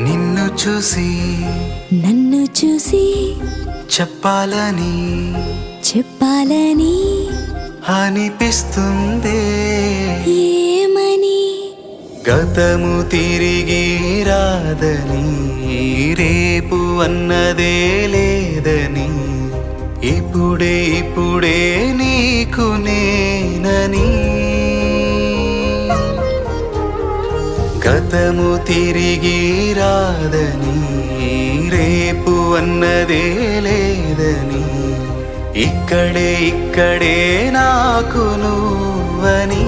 నిన్ను చూసి నన్ను చూసి చెప్పాలని అనిపిస్తుందే. ఏమని? గతము తిరిగి రాదని, రేపు అన్నదే లేదని, ఇప్పుడే నీకు నేనని. గతము తిరిగి రాదని, రేపు అన్నదే లేదని, ఇక్కడే నాకు నువ్వని.